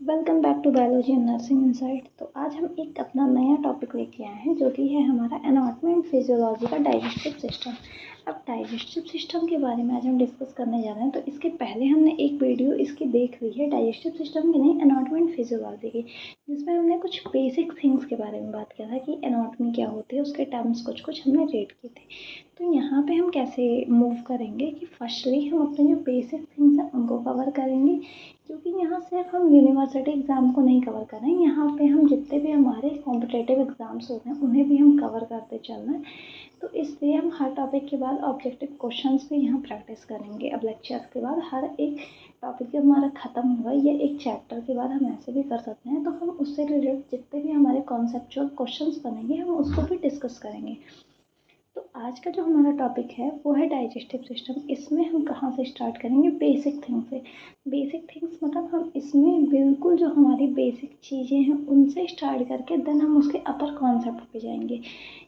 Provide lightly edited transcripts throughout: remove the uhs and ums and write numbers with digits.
Welcome back to biology and nursing insight. तो आज हम एक अपना नया टॉपिक लेके आए हैं जो कि है हमारा एनाटॉमी एंड फिजियोलॉजी का डाइजेस्टिव सिस्टम। अब डाइजेस्टिव सिस्टम के बारे में आज हम डिस्कस करने जा रहे हैं। तो इसके पहले हमने एक वीडियो इसकी देख ली है, डाइजेस्टिव सिस्टम की नहीं, एनाटॉमी एंड फिजियोलॉजी की, जिसमें हमने कुछ बेसिक थिंग्स के बारे में बात किया था कि एनाटॉमी क्या होती है, उसके टर्म्स कुछ कुछ हमने रेड किए थे। तो यहाँ पे हम कैसे मूव करेंगे कि फर्स्टली हम अपने जो बेसिक थिंग्स हैं उनको कवर करेंगे, क्योंकि यहाँ सिर्फ हम यूनिवर्सिटी एग्ज़ाम को नहीं कवर कर रहे हैं, यहाँ पे हम जितने भी हमारे कॉम्पिटेटिव एग्ज़ाम्स होते हैं उन्हें भी हम कवर करते चल रहे हैं। तो इसलिए हम हर टॉपिक के बाद ऑब्जेक्टिव क्वेश्चंस भी यहाँ प्रैक्टिस करेंगे। अब लेक्चर्स के बाद हर एक टॉपिक जब हमारा ख़त्म होगा या एक चैप्टर के बाद हम ऐसे भी कर सकते हैं, तो हम उससे रिलेटेड जितने भी हमारे कॉन्सेप्चुअल क्वेश्चंस बनेंगे हम उसको भी डिस्कस करेंगे। तो आज का जो हमारा टॉपिक है वो है डाइजेस्टिव सिस्टम। इसमें हम कहाँ से स्टार्ट करेंगे? बेसिक थिंग से। बेसिक थिंग्स मतलब हम इसमें बिल्कुल जो हमारी बेसिक चीज़ें हैं उनसे स्टार्ट करके देन हम उसके अपर कॉन्सेप्ट पे जाएंगे।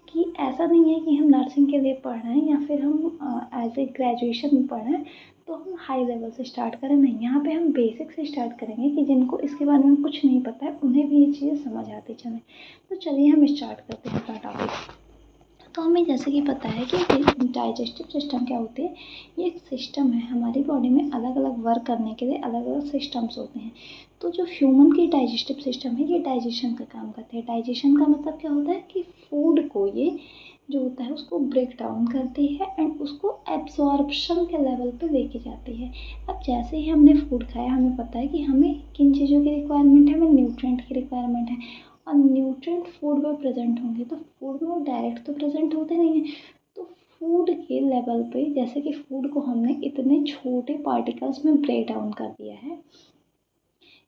कि ऐसा नहीं है कि हम नर्सिंग के लिए पढ़ रहे हैं या फिर हम एज ए ग्रेजुएशन में पढ़ रहे हैं तो हम हाई लेवल से स्टार्ट करें। नहीं, यहाँ पे हम बेसिक से स्टार्ट करेंगे कि जिनको इसके बारे में कुछ नहीं पता है उन्हें भी ये चीज़ें समझ आती चलें। तो चलिए हम स्टार्ट करते हैं अपना टॉपिक। तो हमें जैसे कि पता है कि डाइजेस्टिव सिस्टम क्या होती है। ये एक सिस्टम है, हमारी बॉडी में अलग अलग वर्क करने के लिए अलग अलग सिस्टम्स होते हैं। तो जो ह्यूमन की डाइजेस्टिव सिस्टम है ये डाइजेशन का काम करते हैं। डाइजेशन का मतलब क्या होता है कि फूड को ये जो होता है उसको ब्रेक डाउन करती है एंड उसको एब्जॉर्प्शन के लेवल पे लेके जाती है। अब जैसे ही हमने फूड खाया हमें पता है कि हमें किन चीज़ों की रिक्वायरमेंट है, हमें न्यूट्रिएंट की रिक्वायरमेंट है। और न्यूट्रिएंट फूड में प्रेजेंट होंगे तो फूड में वो डायरेक्ट तो प्रेजेंट होते नहीं हैं। तो फूड के लेवल पे जैसे कि फूड को हमने इतने छोटे पार्टिकल्स में ब्रेक डाउन कर दिया है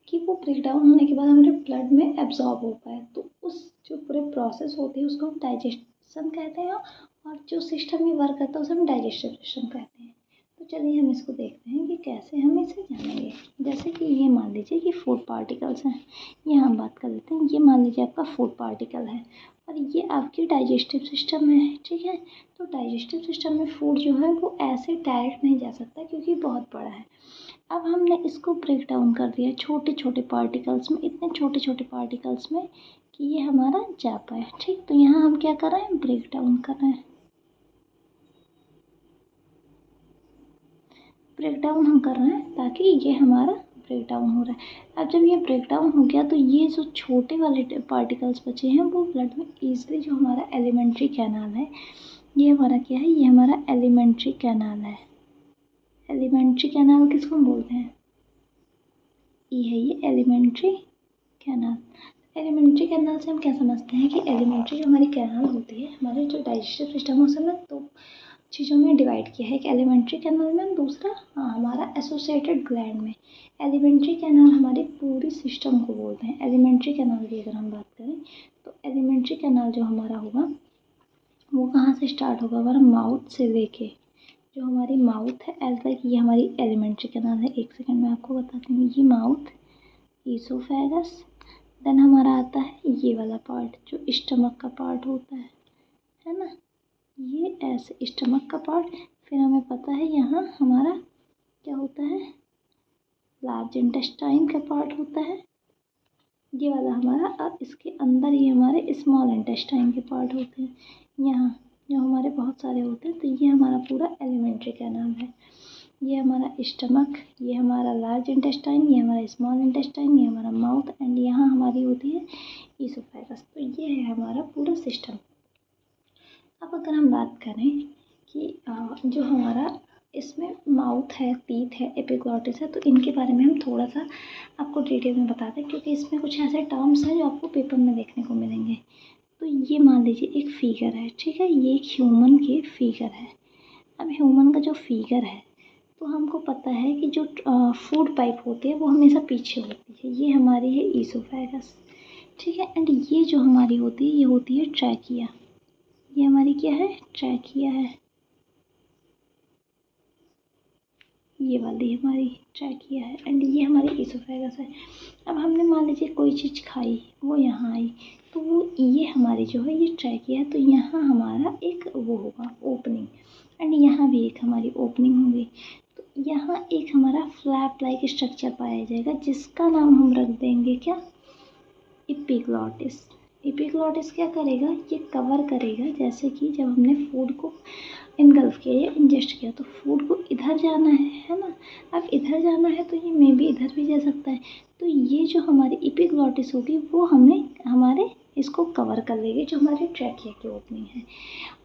कि वो ब्रेक डाउन होने के बाद हमारे ब्लड में एब्जॉर्ब हो पाए, तो उस जो पूरे प्रोसेस होती है उसको हम डाइजेशन कहते हैं। और जो सिस्टम में वर्क करता है उसे हम डाइजेस्टिव सिस्टम कहते हैं। तो चलिए हम इसको देखते हैं कि कैसे हम इसे जानेंगे। जैसे कि ये मान लीजिए कि फूड पार्टिकल्स हैं, ये हम बात कर लेते हैं। ये मान लीजिए आपका फूड पार्टिकल है और ये आपकी डाइजेस्टिव सिस्टम है, ठीक है। तो डाइजेस्टिव सिस्टम में फूड जो है वो ऐसे डायरेक्ट नहीं जा सकता क्योंकि बहुत बड़ा है। अब हमने इसको ब्रेक डाउन कर दिया छोटे छोटे पार्टिकल्स में, इतने छोटे छोटे पार्टिकल्स में कि ये हमारा जा पाए, ठीक। तो यहाँ हम क्या कर रहे हैं? ब्रेक डाउन कर रहे हैं। ब्रेक डाउन हम कर रहे हैं ताकि ये हमारा ब्रेक डाउन हो रहा है। अब जब ये ब्रेक डाउन हो गया तो ये जो छोटे वाले पार्टिकल्स बचे हैं वो ब्लड में ईजिली, जो हमारा एलिमेंट्री कैनाल है, ये हमारा क्या है? ये हमारा एलिमेंट्री कैनाल है। एलिमेंट्री कैनाल किसको बोलते हैं? ये है ये एलिमेंट्री कैनाल। एलिमेंट्री कैनाल से हम क्या समझते हैं कि एलिमेंट्री जो हमारी कैनाल होती है, हमारे जो डाइजेस्टिव सिस्टम है उसे हमने दो चीज़ों में डिवाइड किया है, एक एलिमेंट्री कैनाल में, दूसरा हमारा एसोसिएटेड ग्लैंड में। एलिमेंट्री कैनाल हमारी पूरी सिस्टम को बोलते हैं। एलिमेंट्री कैनाल की अगर हम बात करें तो एलिमेंट्री कैनाल जो हमारा होगा वो कहाँ से स्टार्ट होगा? हमारा माउथ से लेके, जो हमारी माउथ है एज लाइक ये हमारी एलिमेंट्री कैनाल है। एक सेकेंड में आपको बताती हूँ। ये माउथ, ईसोफेगस, देन हमारा आता है ये वाला पार्ट जो स्टमक का पार्ट होता है ना, ये ऐसे स्टमक का पार्ट। फिर हमें पता है यहाँ हमारा क्या होता है? लार्ज इंटेस्टाइन का पार्ट होता है ये वाला हमारा, और इसके अंदर ये हमारे स्मॉल इंटेस्टाइन के पार्ट होते हैं यहाँ, जो हमारे बहुत सारे होते हैं। तो ये हमारा पूरा एलिमेंट्री कैनाल है। ये हमारा स्टमक, ये हमारा लार्ज इंटेस्टाइन, ये हमारा स्मॉल इंटेस्टाइन, ये हमारा माउथ एंड यहाँ हमारी होती है ईसोफेगस। तो ये है हमारा पूरा सिस्टम। अब अगर हम बात करें कि जो हमारा इसमें माउथ है, टीथ है, एपिग्लॉटिस है, तो इनके बारे में हम थोड़ा सा आपको डिटेल में बताते हैं क्योंकि इसमें कुछ ऐसे टर्म्स हैं जो आपको पेपर में देखने को मिलेंगे। तो ये मान लीजिए एक फिगर है, ठीक है। ये एक ह्यूमन की फिगर है। अब ह्यूमन का जो फिगर है तो हमको पता है कि जो फूड पाइप होती है वो हमेशा पीछे होती है। ये हमारी है ईसोफेगस, ठीक है। एंड ये जो हमारी होती है ये होती है ट्रैकिया। ये हमारी क्या है? ट्रैकिया है। ये वाली हमारी ट्रैकिया है एंड ये हमारी ईसोफेगस है। अब हमने मान लीजिए कोई चीज़ खाई, वो यहाँ आई, तो वो ये हमारी जो है ये ट्रैकिया है। तो यहाँ हमारा एक वो होगा ओपनिंग एंड यहाँ भी एक हमारी ओपनिंग होगी। तो यहाँ एक हमारा फ्लैप लाइक स्ट्रक्चर पाया जाएगा जिसका नाम हम रख देंगे क्या, एपिग्लॉटिस। एपिग्लॉटिस क्या करेगा, ये कवर करेगा, जैसे कि जब हमने फूड को इनगल्फ किया या इंजेस्ट किया तो फूड को इधर जाना है ना। अब इधर जाना है तो ये मे भी इधर भी जा सकता है। तो ये जो हमारी एपिग्लॉटिस होगी वो हमें हमारे इसको कवर कर लेगी, जो हमारी ट्रैकिया की ओपनिंग है।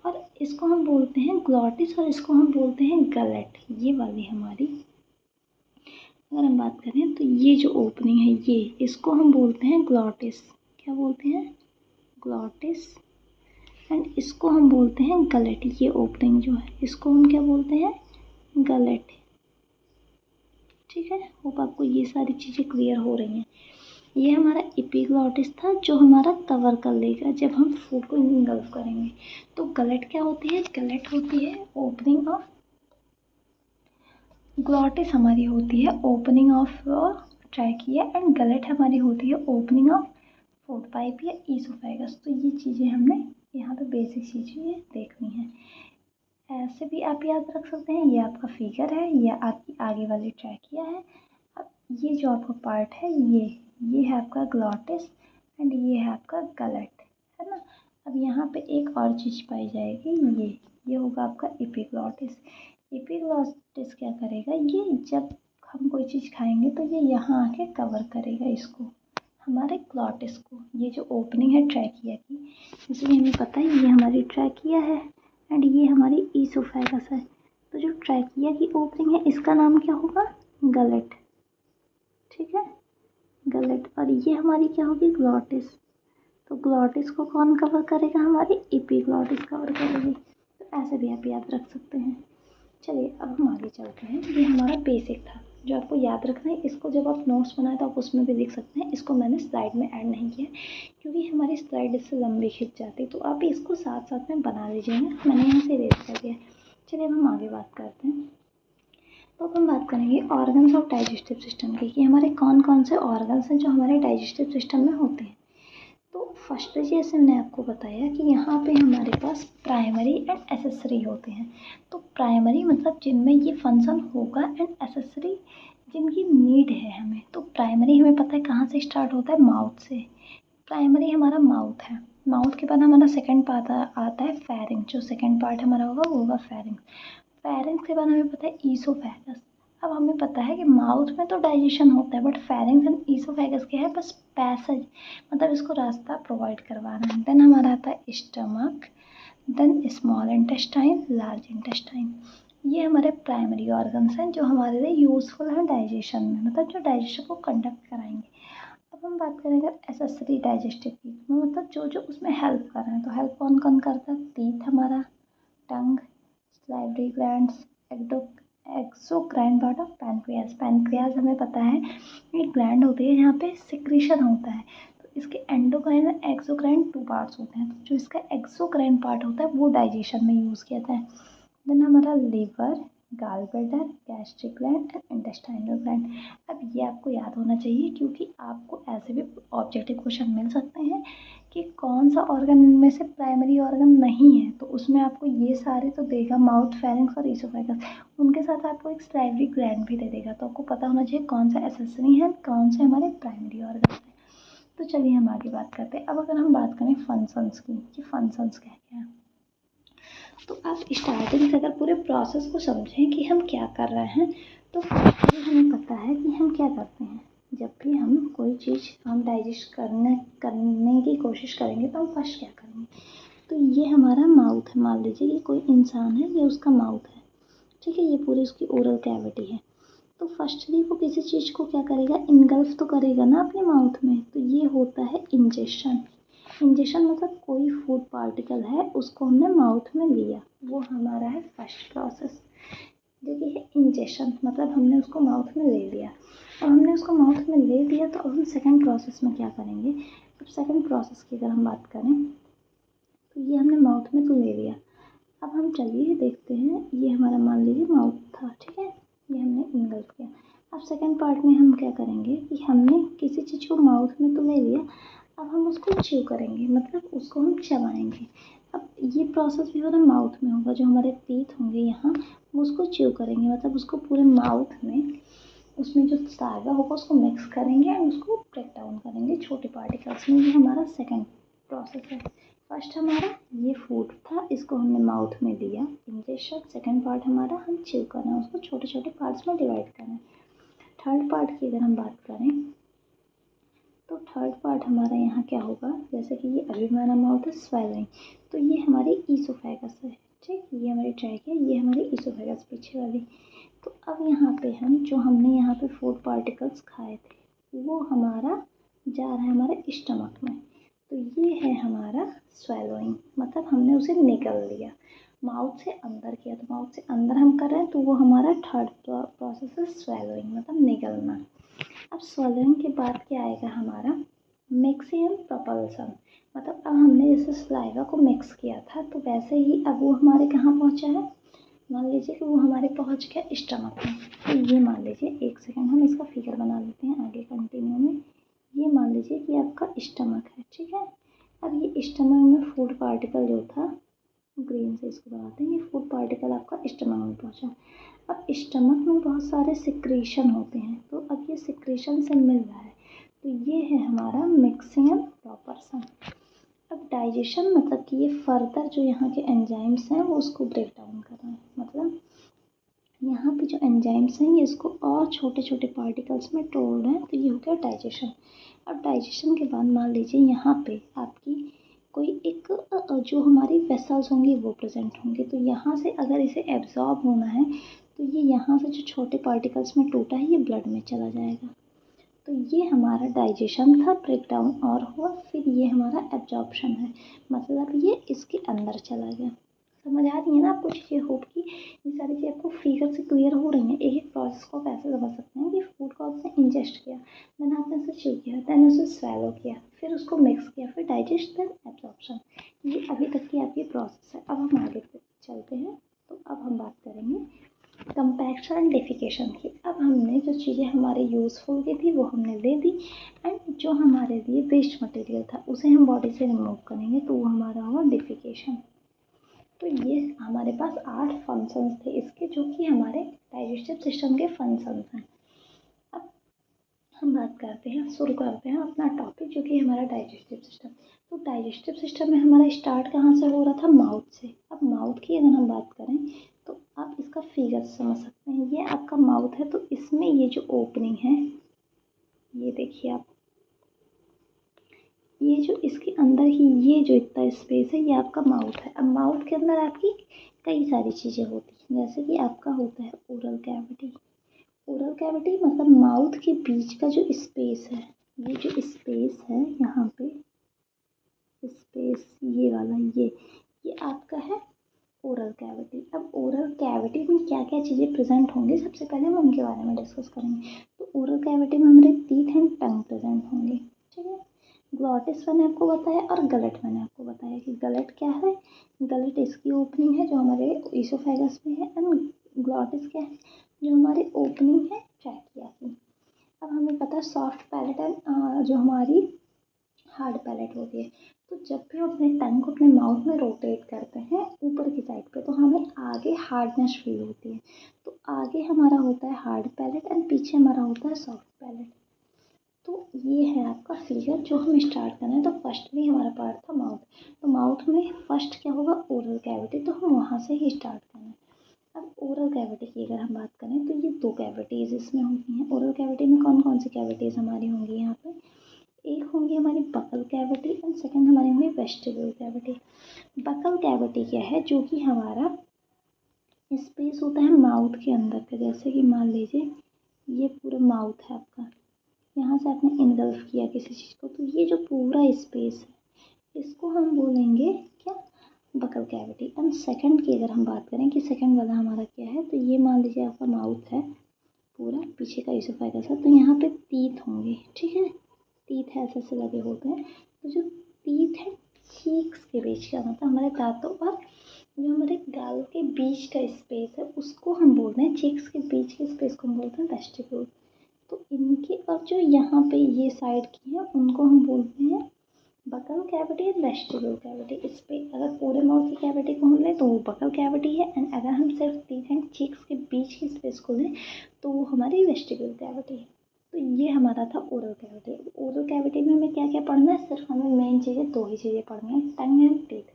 और इसको हम बोलते हैं ग्लॉटिस और इसको हम बोलते हैं गलेट। ये वाली हमारी अगर हम बात करें तो ये जो ओपनिंग है ये, इसको हम बोलते हैं ग्लॉटिस। क्या बोलते हैं, ग्लॉटिस। एंड इसको हम बोलते हैं गलेट। ये ओपनिंग जो है इसको हम क्या बोलते हैं, गलेट। ठीक है, होप आपको ये सारी चीज़ें क्लियर हो रही हैं। ये हमारा एपिग्लॉटिस था जो हमारा कवर कर लेगा जब हम फूड को इनगल्फ करेंगे। तो गलेट क्या होती है, गलेट होती है ओपनिंग ऑफ, ग्लॉटिस हमारी होती है opening of trachea and gullet हमारी होती है ओपनिंग ऑफ फूड पाइप या ईसोफेगस। तो ये चीज़ें हमने यहाँ पे बेसिक चीज़ें देखनी है। ऐसे भी आप याद रख सकते हैं, ये आपका फिगर है, ये आपकी आगे वाली ट्रैकिया है। अब ये जो आपका पार्ट है ये है आपका ग्लॉटिस एंड ये है आपका गलेट, है ना। अब यहाँ पे एक और चीज़ पाई जाएगी, ये होगा आपका एपिग्लॉटिस। एपिग्लॉटिस क्या करेगा, ये जब हम कोई चीज़ खाएंगे तो ये यहाँ आके कवर करेगा इसको, हमारे ग्लॉटिस को। ये जो ओपनिंग है ट्रैकिया की, इसलिए हमें पता है ये हमारी ट्रैकिया है एंड ये हमारी ईसोफेगस है। तो जो ट्रैकिया की ओपनिंग है इसका नाम क्या होगा, गलेट। ठीक है, गलेट। और ये हमारी क्या होगी, ग्लॉटिस। तो ग्लॉटिस को कौन कवर करेगा, हमारी एपिग्लॉटिस कवर करेगी। तो ऐसे भी आप याद रख सकते हैं। चलिए अब हम आगे चलते हैं। ये हमारा बेसिक था जो आपको याद रखना है। इसको जब आप नोट्स बनाए तो आप उसमें भी लिख सकते हैं। इसको मैंने स्लाइड में ऐड नहीं किया क्योंकि हमारी स्लाइड इससे लंबी खिंच जाती, तो आप इसको साथ साथ में बना लीजिएगा। मैंने यहाँ से इरेज कर दिया। चलिए अब हम आगे बात करते हैं। तो अब हम बात करेंगे ऑर्गन्स ऑफ डाइजेस्टिव सिस्टम की, कि हमारे कौन कौन से ऑर्गन्स हैं जो हमारे डाइजेस्टिव सिस्टम में होते हैं। तो फर्स्ट जैसे मैंने आपको बताया कि यहाँ पे हमारे पास प्राइमरी एंड एसेसरी होते हैं। तो प्राइमरी मतलब जिनमें ये फंक्शन होगा एंड एसेसरी जिनकी नीड है हमें। तो प्राइमरी हमें पता है कहाँ से स्टार्ट होता है, माउथ से। प्राइमरी हमारा माउथ है। माउथ के बाद हमारा सेकंड पार्ट आता है फेरिंक्स। जो सेकंड पार्ट हमारा होगा वो होगा फेरिंक्स। फेरिंक्स के बाद हमें पता है ईसोफेगस। अब हमें पता है कि माउथ में तो डाइजेशन होता है बट फेरिंक्स एंड ईसोफेगस क्या है, बस पैसेज, मतलब इसको रास्ता प्रोवाइड करवाना है। देन हमारा आता है stomach, then small intestine, large intestine. ये हमारे प्राइमरी ऑर्गन्स हैं जो हमारे लिए यूज़फुल हैं डाइजेशन में, मतलब जो डाइजेशन को कंडक्ट कराएंगे। अब हम बात करेंगे एसेसरी डाइजेस्टिव की, मतलब जो जो उसमें हेल्प कर रहे हैं। तो हेल्प कौन कौन करता है, टीथ हमारा, tongue, salivary glands, exocrine part of pancreas. Pancreas हमें पता है एक ग्लैंड होती है जहाँ पे सिक्रीशन होता है। तो इसके एंडोक्राइन और एक्सोक्राइन 2 पार्ट्स होते हैं। तो जो इसका एक्सोक्राइन पार्ट होता है वो डाइजेशन में यूज़ किया जाता है। देन हमारा liver, gall bladder, gastric gland and intestinal gland. अब ये आपको याद होना चाहिए क्योंकि आपको ऐसे भी ऑब्जेक्टिव क्वेश्चन मिल सकते हैं कि कौन सा ऑर्गन इनमें से प्राइमरी ऑर्गन नहीं है। तो उसमें आपको ये सारे तो देगा, माउथ, फेरिंक्स और ईसोफेगस। उनके साथ आपको एक सलाइवरी ग्लैंड भी दे देगा। तो आपको पता होना चाहिए कौन सा एसेसरी है, कौन से हमारे प्राइमरी ऑर्गन है। तो चलिए हम आगे बात करते हैं। अब अगर हम बात करें फंक्शंस की कि फंक्शंस क्या क्या हैं, तो आप स्टार्टिंग से अगर पूरे प्रोसेस को समझें कि हम क्या कर रहे हैं। तो फर्स्ट हमें पता है कि हम क्या करते हैं। जब भी हम कोई चीज़ हम डाइजेस्ट करने की कोशिश करेंगे तो हम फर्स्ट क्या करेंगे। तो ये हमारा माउथ है, मान लीजिए कि कोई इंसान है, ये उसका माउथ है। ठीक है, ये पूरी उसकी ओरल कैविटी है। तो फर्स्टली वो किसी चीज़ को क्या करेगा, इनगल्फ तो करेगा ना अपने माउथ में। तो ये होता है इंजेशन। इंजेशन मतलब कोई फूड पार्टिकल है उसको हमने माउथ में लिया, वो हमारा है फर्स्ट प्रोसेस जो कि है इंजेशन, मतलब हमने उसको माउथ में ले लिया। अब हमने उसको माउथ में ले लिया तो अब हम सेकंड प्रोसेस में क्या करेंगे। अब सेकंड प्रोसेस की अगर हम बात करें तो ये हमने माउथ में तो ले लिया। अब हम चलिए देखते हैं, ये हमारा मान लीजिए माउथ था, ठीक है, ये हमने इनगल्फ किया। अब सेकंड पार्ट में हम क्या करेंगे कि हमने किसी चीज़ को माउथ में तो ले लिया, अब हम उसको च्यू करेंगे, मतलब उसको हम चबाएंगे। अब ये प्रोसेस भी हमारा माउथ में होगा, जो हमारे टीथ होंगे यहाँ वो उसको च्यू करेंगे, मतलब उसको पूरे माउथ में उसमें जो सागा होगा उसको मिक्स करेंगे एंड उसको ब्रेक डाउन करेंगे छोटे पार्टिकल्स में। ये हमारा सेकंड प्रोसेस है। फर्स्ट हमारा ये फूड था, इसको हमने माउथ में दिया इंजेक्शन। सेकंड पार्ट हमारा हम च्यू कर रहे हैं, उसको छोटे छोटे पार्ट्स में डिवाइड कर रहे हैं। थर्ड पार्ट की अगर हम बात करें तो थर्ड पार्ट हमारा यहाँ क्या होगा, जैसे कि ये अभी हमारा माउथ है स्वेलिंग, तो ये हमारी ईसोफेगस है। ठीक, ये हमारी ट्रैक है, ये हमारी ईसोफेगस पीछे वाली। तो अब यहाँ पे हम जो हमने यहाँ पे फूड पार्टिकल्स खाए थे वो हमारा जा रहा है हमारे स्टमक में। तो ये है हमारा स्वेलोइंग, मतलब हमने उसे निगल लिया, माउथ से अंदर किया। तो माउथ से अंदर हम कर रहे हैं तो वो हमारा थर्ड प्रोसेस है स्वेलोइंग, मतलब निगलना। अब स्वेलोइंग के बाद क्या आएगा हमारा मिक्सिंग एंड प्रोपल्सन, मतलब अब हमने जैसे सलाइवा को मिक्स किया था तो वैसे ही अब वो हमारे कहाँ पहुँचा है, मान लीजिए कि वो हमारे पहुँच गया स्टमक में। तो ये मान लीजिए, एक सेकंड हम इसका फिगर बना लेते हैं आगे कंटिन्यू में। ये मान लीजिए कि आपका स्टमक है, ठीक है। अब ये स्टमक में फूड पार्टिकल जो था, ग्रीन से इसको बनाते हैं, ये फूड पार्टिकल आपका स्टमक में पहुँचा। अब स्टमक में बहुत सारे सिक्रीशन होते हैं, तो अब ये सिक्रीशन से मिल रहा है, तो ये है हमारा मिक्सिंग एंड प्रोपल्सन। अब डाइजेशन मतलब कि ये फर्दर जो यहाँ के एंजाइम्स हैं वो उसको ब्रेक डाउन कर रहे हैं, मतलब यहाँ पे जो एंजाइम्स हैं ये इसको और छोटे छोटे पार्टिकल्स में तोड़ रहे हैं, तो ये हो गया डाइजेशन। अब डाइजेशन के बाद मान लीजिए यहाँ पे आपकी कोई एक जो हमारी वेसल्स होंगी वो प्रेजेंट होंगे, तो यहाँ से अगर इसे एब्जॉर्ब होना है तो ये यहाँ से जो छोटे पार्टिकल्स में टूटा है ये ब्लड में चला जाएगा। तो ये हमारा डाइजेशन था, ब्रेक डाउन और हुआ, फिर ये हमारा एब्जॉर्प्शन है, मतलब ये इसके अंदर चला गया। समझ आ रही है ना आपको चीज़ें? होप कि ये सारी चीज़ें आपको फिगर से क्लियर हो रही हैं। एक एक प्रोसेस को आप ऐसे समझ सकते हैं कि फूड को आपने इंजेस्ट किया, देन आपने उसे च्यू किया, देन उसे स्वेलो किया, फिर उसको मिक्स किया, फिर डाइजेस्ट, देन एब्जॉर्प्शन। ये अभी तक की आपकी प्रोसेस है। अब हम आगे चलते हैं, तो अब हम बात करेंगे कंपैक्शन एंड डेफिकेशन की। अब हमने जो चीज़ें हमारे यूज़फुल की थी वो हमने ले दी, एंड जो हमारे लिए वेस्ट मटेरियल था उसे हम बॉडी से रिमूव करेंगे, तो वो हमारा हुआ डेफिकेशन। तो ये हमारे पास 8 फंक्शंस थे इसके, जो कि हमारे डाइजेस्टिव सिस्टम के फंक्शंस हैं। अब हम बात करते हैं, शुरू करते हैं अपना टॉपिक जो कि हमारा डाइजेस्टिव सिस्टम। तो डाइजेस्टिव सिस्टम में हमारा स्टार्ट कहाँ से हो रहा था, माउथ से। अब माउथ की अगर हम बात करें तो आप इसका फिगर समझ सकते हैं, ये आपका माउथ है, तो इसमें ये जो ओपनिंग है ये देखिए आप, ये जो इसके अंदर ही ये जो इतना स्पेस है ये आपका माउथ है। अब माउथ के अंदर आपकी कई सारी चीज़ें होती हैं, जैसे कि आपका होता है ओरल कैविटी। ओरल कैविटी मतलब माउथ के बीच का जो स्पेस है, ये जो स्पेस है यहाँ पे स्पेस, ये वाला ये आपका है ओरल कैविटी। अब ओरल कैविटी में क्या क्या चीज़ें प्रेजेंट होंगी, सबसे पहले हम उनके बारे में डिस्कस करेंगे। तो ओरल कैविटी में हमारे टीथ एंड टंग प्रेजेंट होंगे, ठीक है। ग्लॉटिस मैंने आपको बताया और गलट मैंने आपको बताया कि गलट क्या है, गलट इसकी ओपनिंग है जो हमारे ईसोफेगस में है, एंड ग्लॉटिस क्या है, जो हमारी ओपनिंग है ट्रैकिया की। अब हमें पता है सॉफ्ट पैलेट एंड जो हमारी हार्ड पैलेट होती है। तो जब भी हम अपने टंग को अपने माउथ में रोटेट करते हैं ऊपर की साइड पे, तो हमें आगे हार्डनेस फील होती है। तो आगे हमारा होता है हार्ड पैलेट एंड पीछे हमारा होता है सॉफ्ट पैलेट। तो ये है आपका फिगर जो हम स्टार्ट कर रहे हैं। तो फर्स्टली हमारा पार्ट था माउथ, तो माउथ में फर्स्ट क्या होगा, ओरल कैविटी, तो हम वहाँ से ही स्टार्ट करें। अब ओरल कैविटी की अगर हम बात करें तो ये 2 कैविटीज़ इसमें होती हैं। ओरल कैविटी में कौन कौन सी कैविटीज़ हमारी होंगी, यहाँ पे एक होंगी हमारी बकल कैविटी एंड सेकंड हमारी होंगी वेस्टिब्यूल कैविटी। बकल कैविटी क्या है, जो कि हमारा स्पेस होता है माउथ के अंदर का, जैसे कि मान लीजिए ये पूरा माउथ है आपका, यहाँ से आपने इनगल्फ किया किसी चीज़ को, तो ये जो पूरा स्पेस है इसको हम बोलेंगे क्या, बकल कैविटी। एंड सेकंड की अगर हम बात करें कि सेकंड वाला हमारा क्या है, तो ये मान लीजिए आपका माउथ है पूरा, पीछे का ईसोफेगस है, तो यहाँ पे टीथ होंगे, ठीक है। टीथ ऐसे ऐसे लगे होते हैं, तो जो टीथ है चीक्स के बीच का, मतलब हमारे दांतों और जो हमारे गाल के बीच का स्पेस है उसको हम बोलते हैं, चीक्स के बीच के स्पेस को हम बोलते हैं वेस्टिब्यूल। तो इनके और जो यहाँ पे ये साइड की है उनको हम बोलते हैं buccal cavity and vestibule cavity. इस पे अगर पूरे माउथ की कैविटी को हम लें तो वो बकल कैविटी है, एंड अगर हम सिर्फ टीथ एंड चीक्स के बीच की स्पेस को लें तो वो हमारी वेस्टिब्यूल कैविटी है। तो ये हमारा था ओरल कैविटी। ओरल कैविटी में हमें क्या क्या पढ़ना है, सिर्फ हमें मेन चीज़ें दो ही चीज़ें पढ़नी है, टंग एंड टीथ।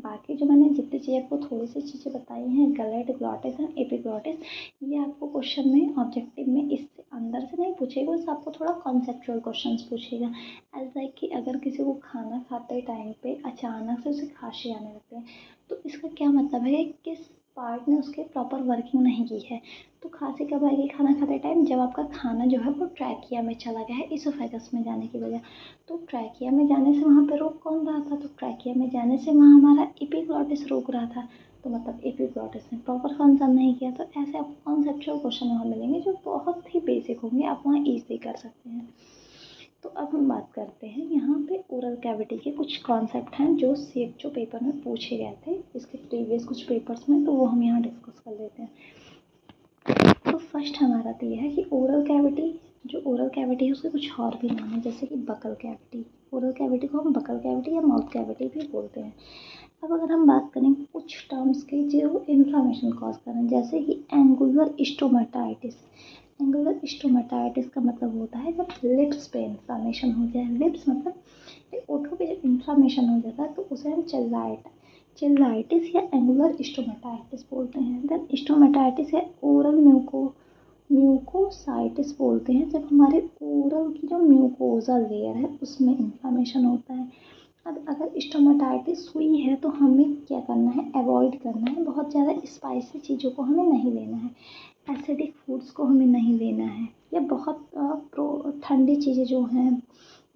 बाकी जो मैंने जितनी चीज़ें आपको थोड़ी सी चीज़ें बताई हैं, गलेट, ग्लॉटिस एंड एपिग्लॉटिस, ये आपको क्वेश्चन में ऑब्जेक्टिव में इससे अंदर से नहीं पूछेगा, बस आपको थोड़ा कॉन्सेप्चुअल क्वेश्चन पूछेगा। एज लाइक कि अगर किसी को खाना खाते टाइम पे अचानक से उसे खांसी आने लगती है तो इसका क्या मतलब है, किस पार्ट ने उसके प्रॉपर वर्किंग नहीं की है। तो खांसी कब आएगी खाना खाते टाइम, जब आपका खाना जो है वो ट्रैकिया में चला गया है इसोफेगस में जाने की वजह। तो ट्रैकिया में जाने से वहाँ पे रोक कौन रहा था, तो ट्रैकिया में जाने से वहाँ हमारा एपिग्लॉटिस रोक रहा था। तो मतलब एपिग्लॉटिस ने प्रॉपर फंक्शन नहीं किया। तो ऐसे आपको कॉन्सेप्चुअल क्वेश्चन वहाँ मिलेंगे जो बहुत ही बेसिक होंगे, आप वहाँ ईजिली कर सकते हैं। तो अब हम बात करते हैं यहाँ पे ओरल कैविटी के कुछ कॉन्सेप्ट हैं जो CHO पेपर में पूछे गए थे इसके प्रीवियस कुछ पेपर्स में, तो वो हम यहाँ डिस्कस कर लेते हैं। तो फर्स्ट हमारा तो यह है कि ओरल कैविटी, जो ओरल कैविटी है उसके कुछ और भी नाम है, जैसे कि बकल कैविटी। ओरल कैविटी को हम बकल कैविटी या माउथ कैविटी भी बोलते हैं। अब अगर हम बात करें कुछ टर्म्स की जो इन्फ्लामेशन कॉज कर रहे हैं, जैसे कि एंगुलर स्टोमेटाइटिस। एंगुलर स्टोमेटाइटिस का मतलब होता है जब लिप्स पे इन्फ्लामेशन हो जाए। लिप्स मतलब ओठों पे जब इन्फ्लामेशन हो जाता है तो उसे हम चिल्लाइटिस या एंगुलर स्टोमेटाइटिस बोलते हैं। देन स्टोमेटाइटिस या ओरल म्यूकोसाइटिस बोलते हैं जब हमारे ओरल की जो म्यूकोजा लेयर है उसमें इन्फ्लामेशन होता है। अब अगर स्टोमेटाइटिस हुई है तो हमें क्या करना है, अवॉइड करना है, बहुत ज़्यादा स्पाइसी चीज़ों को हमें नहीं लेना है, एसिडिक फूड्स को हमें नहीं लेना है, या बहुत ठंडी चीज़ें जो हैं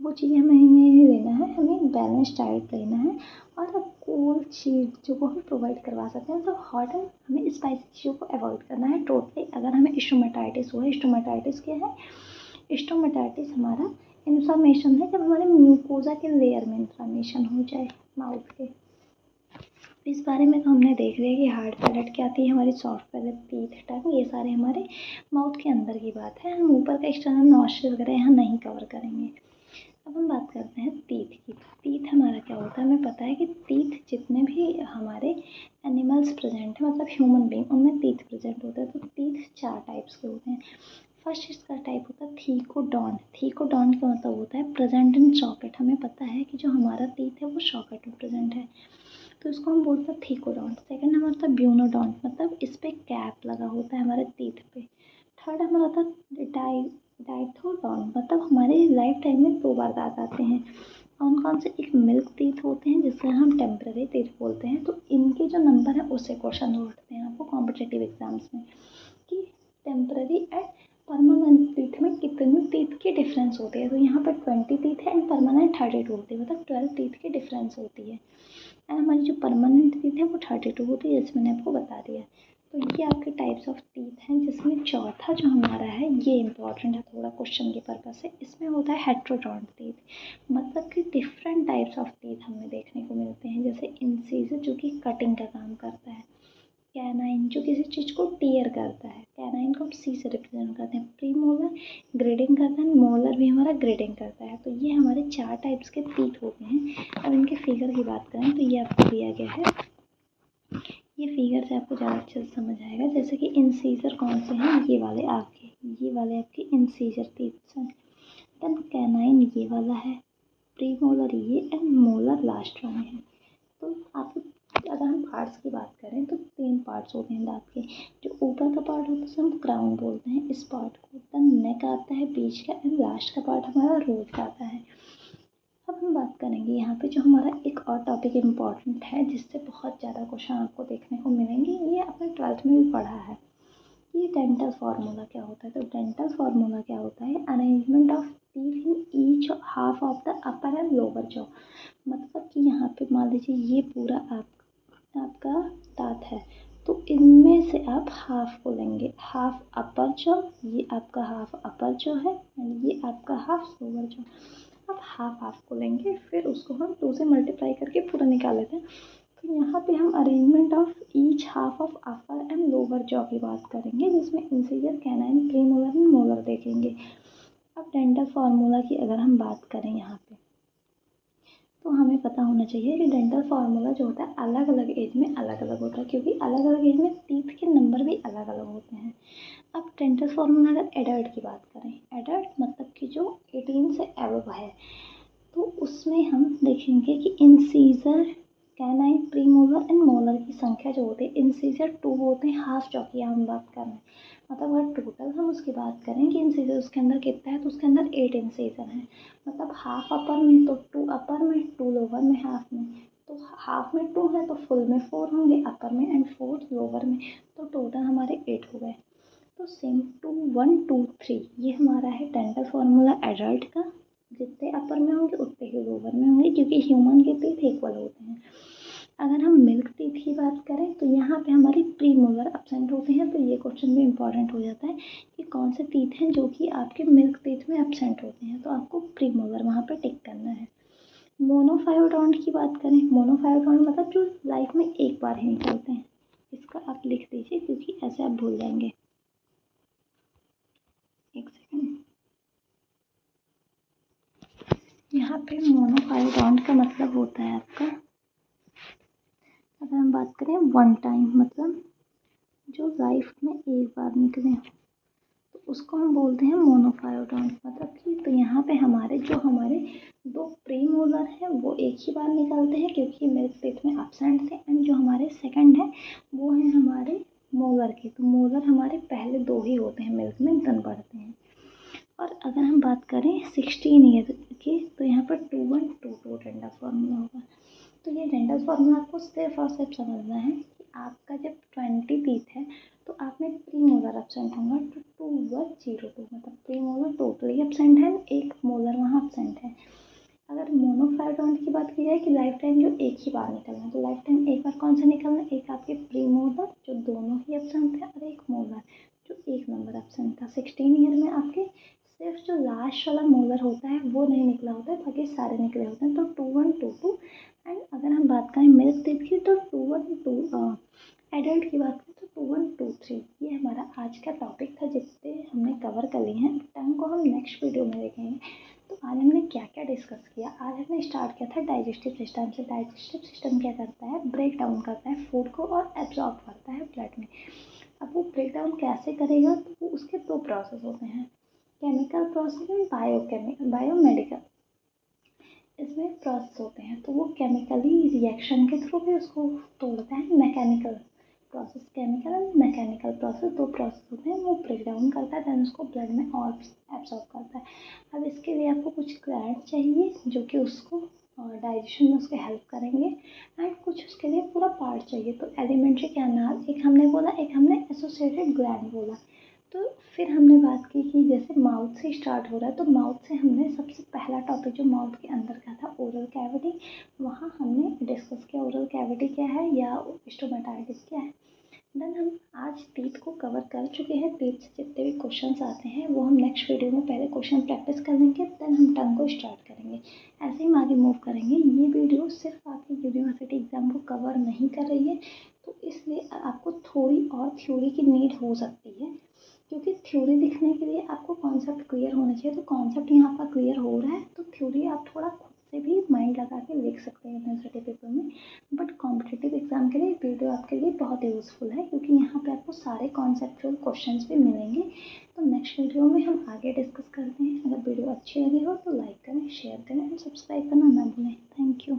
वो चीज़ें हमें नहीं लेना है। हमें बैलेंस डाइट लेना है और कोल्ड चीज़ों को हम प्रोवाइड करवा सकते हैं। तो हॉट एंड हमें स्पाइसी चीज़ों को अवॉइड करना है टोटली। अगर हमें स्टोमेटाइटिस हुआ है, स्टोमेटाइटिस क्या है, स्टोमेटाइटिस हमारा इन्फ्लामेशन है जब हमारे म्यूकोजा के लेयर में इन्फ्लामेशन हो जाए माउथ के। इस बारे में तो हमने देख लिया कि हार्ड पैलेट क्या आती है, हमारी सॉफ्ट पैलेट, टीथ, टंग, ये सारे हमारे माउथ के अंदर की बात है। हम ऊपर का एक्सटर्नल नॉस्ट्रिल वगैरह यहाँ नहीं कवर करेंगे। अब हम बात करते हैं टीथ की। टीथ हमारा क्या होता है, हमें पता है कि टीथ जितने भी हमारे एनिमल्स प्रेजेंट हैं, मतलब ह्यूमन बींग, उनमें टीथ प्रेजेंट होता है। तो टीथ 4 टाइप्स के होते हैं। फर्स्ट इसका टाइप होता है थीकोडॉन्ट। थीकोडॉन्ट का मतलब होता है प्रेजेंट इन सॉकेट। हमें पता है कि जो हमारा टीथ है वो सॉकेट में प्रेजेंट है, तो इसको हम बोलते हैं थीकोडॉन्ट। सेकंड हमारा था ब्यूनोडॉन्ट, मतलब इस पे कैप लगा होता है हमारे टीथ पे। थर्ड हमारा था डाइथोडॉन्ट, मतलब हमारे लाइफ टाइम में 2 बार दांत आते हैं। कौन कौन से, एक मिल्क टीथ होते हैं जिससे हम टेम्पररी टीथ बोलते हैं। तो इनके जो नंबर है उससे क्वेश्चन उठते हैं आपको कॉम्पिटेटिव एग्जाम्स में कि टेम्पररी एंड परमानेंट टीथ में कितने टीथ की डिफरेंस होती है। तो यहाँ पर 20 टीथ है एंड परमानेंट 32 होती है, मतलब 12 टीथ की डिफरेंस होती है। एंड हमारी जो परमानेंट टीथ है वो 32 होती है, जैसे मैंने आपको बता दिया। तो ये आपके टाइप्स ऑफ टीथ हैं, जिसमें चौथा जो हमारा है ये इंपॉर्टेंट है थोड़ा क्वेश्चन के पर्पज से। इसमें होता है हेट्रोडॉन्ट टीथ, मतलब कि डिफरेंट टाइप्स ऑफ टीथ हमें देखने को मिलते हैं, जैसे इंसिजर जो कि कटिंग का काम करता है, कैनाइन जो किसी चीज़ को टीयर करता है, कैनाइन को हम सी से रिप्रेजेंट करते हैं, प्रीमोलर ग्रेडिंग करता है, मोलर भी हमारा ग्रेडिंग करता है। तो ये हमारे 4 टाइप्स के टीथ होते हैं। अब इनके फिगर की बात करें तो ये आपको दिया गया है, ये फिगर से आपको ज़्यादा अच्छे से समझ आएगा। जैसे कि इंसीजर कौन से हैं, ये वाले आपके इंसीजर टीथ हैं। देन कैनाइन ये वाला है, प्रीमोलर ये, एंड मोलर लास्ट वाले हैं। तो आप अगर हम पार्ट्स की बात करें तो 3 पार्ट्स होते हैं दांत के। जो ऊपर का पार्ट होता है उसे हम क्राउन बोलते हैं, इस पार्ट को। देन नेक आता है बीच का, एंड लास्ट का पार्ट हमारा रूट आता है। अब हम बात करेंगे यहाँ पे जो हमारा एक और टॉपिक इम्पॉर्टेंट है जिससे बहुत ज़्यादा क्वेश्चन आपको देखने को मिलेंगे, ये आपने 12th में भी पढ़ा है। ये डेंटल फार्मूला क्या होता है। तो डेंटल फार्मूला क्या होता है, arrangement of teeth in each half of the upper and lower jaw. मतलब कि यहाँ पे मान लीजिए ये पूरा आपका दांत है, तो इनमें से आप हाफ को लेंगे, हाफ अपर जॉ, ये आपका हाफ अपर जॉ है, एंड ये आपका हाफ लोअर जॉ। अब हाफ को लेंगे, फिर उसको हम 2 से मल्टीप्लाई करके पूरा निकाल लेते हैं। तो यहाँ पे हम arrangement of each half of upper and lower jaw की बात करेंगे, जिसमें incisor, canine, premolar and molar देखेंगे। अब डेंटल फार्मूला की अगर हम बात करें यहाँ पे, तो हमें पता होना चाहिए कि डेंटल फार्मूला जो होता है अलग अलग एज में अलग अलग होता है, क्योंकि अलग अलग एज में टीथ के नंबर भी अलग अलग होते हैं। अब डेंटल फार्मूला अगर एडल्ट की बात करें, एडल्ट मतलब कि जो 18 से अबव है, तो उसमें हम देखेंगे कि incisor, canine, premolar and molar की संख्या जो होती है, इंसीजर 2 होते हैं, हाफ चौ की हम बात कर रहे हैं। मतलब अगर टोटल हम उसकी बात करें कि इंसीजर उसके अंदर कितना है, तो उसके अंदर 8 इंसीजर हैं। मतलब हाफ अपर में तो 2 अपर में, 2 लोअर में, हाफ में। तो हाफ में 2 है तो फुल में 4 होंगे अपर में एंड 4 लोअर में, तो टोटल हमारे 8 हो गए। तो सेम 2 1 2 3 ये हमारा है डेंटल फार्मूला एडल्ट का। जितने अपर में होंगे उतने ही लोअर में होंगे, क्योंकि ह्यूमन के टीथ इक्वल होते हैं। अगर हम मिल्क टीथ की बात करें तो यहाँ पे हमारी प्रीमोलर एब्सेंट होते हैं, तो ये क्वेश्चन भी इंपॉर्टेंट हो जाता है कि कौन से टीथ हैं जो कि आपके मिल्क टीथ में एब्सेंट होते हैं, तो आपको प्रीमोलर वहाँ पे टिक करना है। मोनोफायोडोंट की बात करें, मोनोफायोडोंट मतलब जो लाइफ में एक बार ही निकलते हैं। इसका आप लिख दीजिए क्योंकि ऐसे आप भूल जाएंगे। एक सेकेंड, यहाँ पे मोनोफायोडोंट का मतलब होता है आपका, अगर हम बात करें वन टाइम, मतलब जो लाइफ में एक बार निकले, तो उसको हम बोलते हैं मोनोफायोडोंट। मतलब कि तो यहाँ पे हमारे दो प्रीमोलर हैं वो एक ही बार निकलते हैं क्योंकि मिल्क टीथ में एब्सेंट थे, एंड जो हमारे सेकंड है वो है हमारे मोलर के। तो मोलर हमारे पहले 2 ही होते हैं मिल्क में, दन बढ़ते हैं। और अगर हम बात करें 16 ईयर की, तो यहाँ पर 2 1 2 2 डेंटल फार्मूला होगा। तो ये डेंटल फार्मूला आपको सिर्फ और सिर्फ समझना है कि आपका जब 20 टीथ है तो आप में प्रीमोलर एब्सेंट होगा, तो 2 1 0 2 मतलब प्रीमोलर टोटली एब्सेंट है, एक मोलर वहाँ एब्सेंट है। अगर मोनोफायोडोंट की बात की जाए कि लाइफ टाइम जो एक ही बार निकलना है, तो लाइफ टाइम एक बार कौन सा निकलना है, एक आपके प्रीमोलर जो दोनों ही एब्सेंट है, और एक मोलर जो एक नंबर एब्सेंट था। 16 ईयर में आपके सिर्फ जो लास्ट वाला मोलर होता है वो नहीं निकला होता है, बाकी सारे निकले होते हैं। तो 2 1 2 2। एंड अगर हम बात करें मिल्क टीथ की तो 2 1 2, एडल्ट की बात करें तो 2 1 2 3। ये हमारा आज का टॉपिक था, जिससे हमने कवर कर लिए हैं। टंग को हम नेक्स्ट वीडियो में देखेंगे। तो आज हमने क्या क्या डिस्कस किया, आज हमने स्टार्ट किया था डाइजेस्टिव सिस्टम से। डाइजेस्टिव सिस्टम क्या करता है, ब्रेक डाउन करता है फूड को और एब्जॉर्ब करता है ब्लड में। अब वो ब्रेक डाउन कैसे करेगा, तो वो उसके 2 प्रोसेस होते हैं, केमिकल प्रोसेस एंड बायोमेडिकल। इसमें प्रोसेस होते हैं, तो वो केमिकली रिएक्शन के थ्रू भी उसको तोड़ता है। Mechanical process, chemical and mechanical process, 2 process होते हैं। वो ब्रेक डाउन करता है, देन उसको ब्लड में और एब्सॉर्ब करता है। अब इसके लिए आपको कुछ ग्लैंड चाहिए जो कि उसको डाइजेशन में उसके हेल्प करेंगे, एंड कुछ उसके लिए पूरा पार्ट चाहिए। तो एलिमेंट्री कैनाल एक हमने बोला, एक हमने एसोसिएटेड ग्लैंड बोला। तो फिर हमने बात की कि जैसे माउथ से स्टार्ट हो रहा है, तो माउथ से हमने सबसे पहला टॉपिक जो माउथ के अंदर का था, ओरल कैविटी, वहाँ हमने डिस्कस किया ओरल कैविटी क्या है या स्टोमेटाइटिस क्या है। देन हम आज टीथ को कवर कर चुके हैं। टीथ से जितने भी क्वेश्चंस आते हैं वो हम नेक्स्ट वीडियो में पहले क्वेश्चन प्रैक्टिस कर लेंगे, देन हम टंग को स्टार्ट करेंगे। ऐसे ही हम आगे मूव करेंगे। ये वीडियो सिर्फ आपकी यूनिवर्सिटी एग्जाम को कवर नहीं कर रही है, तो इसलिए आपको थोड़ी और थ्योरी की नीड हो सकती है, क्योंकि थ्योरी दिखने के लिए आपको कॉन्सेप्ट क्लियर होना चाहिए। तो कॉन्सेप्ट यहाँ आपका क्लियर हो रहा है, तो थ्योरी आप थोड़ा खुद से भी माइंड लगा के लिख सकते हैं यूनिवर्सिटी पेपर में। बट कॉम्पिटिटिव एग्जाम के लिए वीडियो आपके लिए बहुत यूज़फुल है, क्योंकि यहाँ पे आपको सारे कॉन्सेप्चुअल क्वेश्चंस भी मिलेंगे। तो नेक्स्ट वीडियो में हम आगे डिस्कस करते हैं। अगर वीडियो अच्छी लगी हो तो लाइक करें, शेयर करें एंड सब्सक्राइब करना ना भूलें। Thank you.